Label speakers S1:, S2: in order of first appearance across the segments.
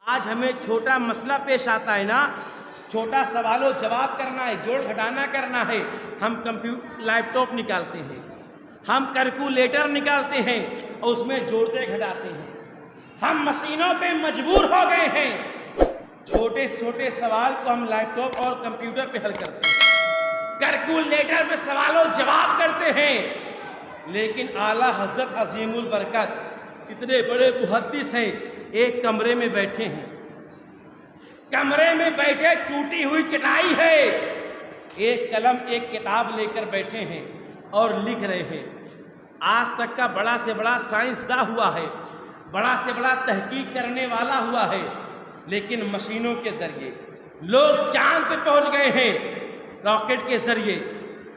S1: आज हमें छोटा मसला पेश आता है ना, छोटा सवालों जवाब करना है, जोड़ घटाना करना है, हम लैपटॉप निकालते हैं, हम कैलकुलेटर निकालते हैं और उसमें जोड़ते घटाते हैं। हम मशीनों पे मजबूर हो गए हैं, छोटे छोटे सवाल को हम लैपटॉप और कंप्यूटर पे हल करते हैं, कैलकुलेटर पे सवालों जवाब करते हैं। लेकिन आला हजरत अजीमुल बरकत इतने बड़े मुहद्दिस हैं, एक कमरे में बैठे हैं, कमरे में बैठे टूटी हुई चटाई है, एक कलम एक किताब लेकर बैठे हैं और लिख रहे हैं। आज तक का बड़ा से बड़ा साइंसदां हुआ है, बड़ा से बड़ा तहकीक करने वाला हुआ है, लेकिन मशीनों के जरिए लोग चांद पे पहुंच गए हैं, रॉकेट के जरिए,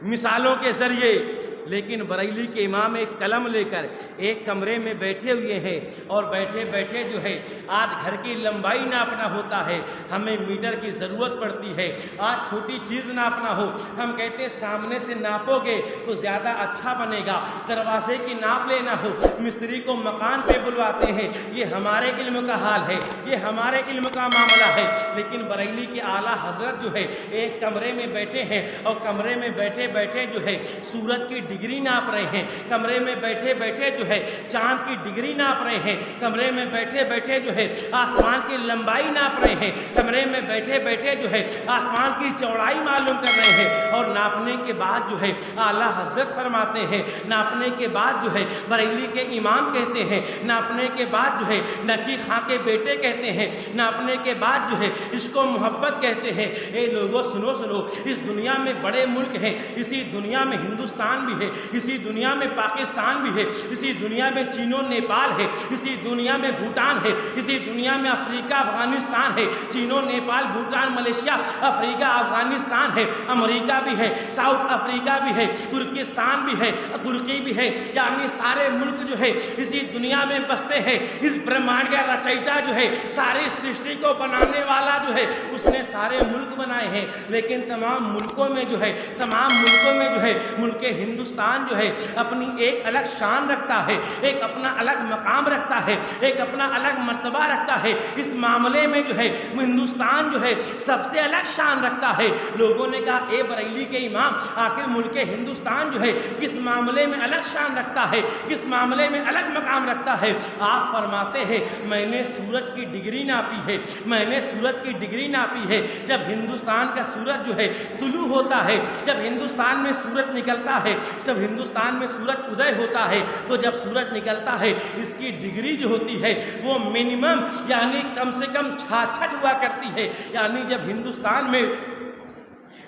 S1: मिसालों के जरिए। लेकिन बरेली के इमाम एक कलम लेकर एक कमरे में बैठे हुए हैं और बैठे बैठे जो है आज घर की लंबाई नापना होता है, हमें मीटर की ज़रूरत पड़ती है। आज छोटी चीज़ नापना हो, हम कहते हैं सामने से नापोगे तो ज़्यादा अच्छा बनेगा। दरवाजे की नाप लेना हो, मिस्त्री को मकान पे बुलवाते हैं। ये हमारे इल्म का हाल है, ये हमारे इल्म का मामला है। लेकिन बरेली के आला हजरत जो है एक कमरे में बैठे हैं और कमरे में बैठे बैठे जो है सूरज की डिग्री नाप रहे हैं, कमरे में बैठे बैठे जो है चांद की डिग्री नाप रहे हैं, कमरे में बैठे बैठे जो है आसमान की लंबाई नाप रहे हैं, कमरे में बैठे बैठे जो है आसमान की चौड़ाई मालूम कर रहे हैं। और नापने के बाद जो है आला हजरत फरमाते हैं, नापने के बाद जो है बरेली के इमाम कहते हैं, नापने के बाद जो है नकी खां के बेटे कहते हैं, नापने के बाद जो है इसको मोहब्बत कहते हैं। ए लोगों सुनो सुनो, इस दुनिया में बड़े मुल्क हैं, इसी दुनिया में हिंदुस्तान भी है, इसी दुनिया में पाकिस्तान भी है, इसी दुनिया में चीनो नेपाल है, इसी दुनिया में भूटान है, इसी दुनिया में अफ्रीका अफगानिस्तान है, Chino Nepal Bhutan Malaysia Africa Afghanistan है, अमेरिका भी है, साउथ अफ्रीका भी है, तुर्किस्तान भी है, तुर्की भी है। यानी सारे मुल्क जो है इसी दुनिया में बसते हैं। इस ब्रह्मांड का रचयिता जो है, सारी सृष्टि को बनाने वाला जो है, उसने सारे मुल्क बनाए हैं। लेकिन तमाम मुल्कों में जो है, तमाम मुल्कों में जो है मुल्क हिंदुस्तान जो है अपनी एक अलग शान रखता है, एक अपना अलग मकाम रखता है, एक अपना अलग मर्तबा रखता है। इस मामले में जो है हिंदुस्तान जो है सबसे अलग शान रखता है। लोगों ने कहा ए बरेली के इमाम, आखिर मुल्क हिंदुस्तान जो है किस मामले में अलग शान रखता है, किस मामले में अलग मकाम रखता है? आप फरमाते हैं मैंने सूरज की डिग्री नापी है, मैंने सूरज की डिग्री नापी है। जब हिंदुस्तान का सूरज जो है तुलू होता है, जब हिंदुस्तान में सूरज निकलता है, जब हिंदुस्तान में सूरज उदय होता है, तो जब सूरज निकलता है इसकी डिग्री जो होती है वो मिनिमम यानी कम से कम 66 हुआ करती है। यानी जब हिंदुस्तान में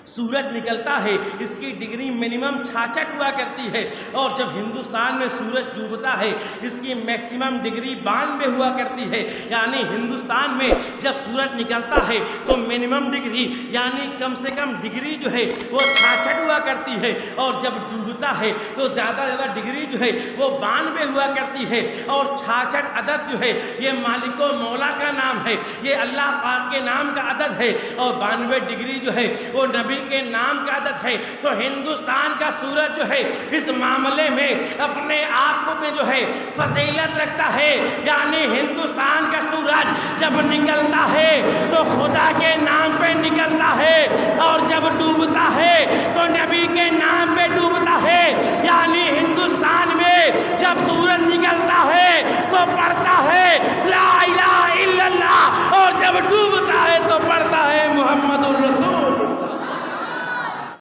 S1: सूरज निकलता है इसकी डिग्री मिनिमम 66 हुआ करती है, और जब हिंदुस्तान में सूरज डूबता है इसकी मैक्सिमम डिग्री 92 हुआ करती है। यानी हिंदुस्तान में जब सूरज निकलता है तो मिनिमम डिग्री यानी कम से कम डिग्री जो है वो 66 हुआ करती है, और जब डूबता है तो ज़्यादा ज़्यादा डिग्री जो है वो 92 हुआ करती है। और 66 अदद जो है ये मालिको मौला का नाम है, ये अल्लाह पाक के नाम का अदद है, और 92 डिग्री जो है वो नबी के नाम का आदत है। तो हिंदुस्तान का सूरज जो है इस मामले में अपने आप में जो है फजीलत रखता है। यानी हिंदुस्तान का सूरज जब निकलता है तो खुदा के नाम पे निकलता है, और जब डूबता है तो नबी के नाम पे डूबता है। यानी हिंदुस्तान में जब सूरज निकलता है तो पढ़ता है ला इलाहा इल्लल्लाह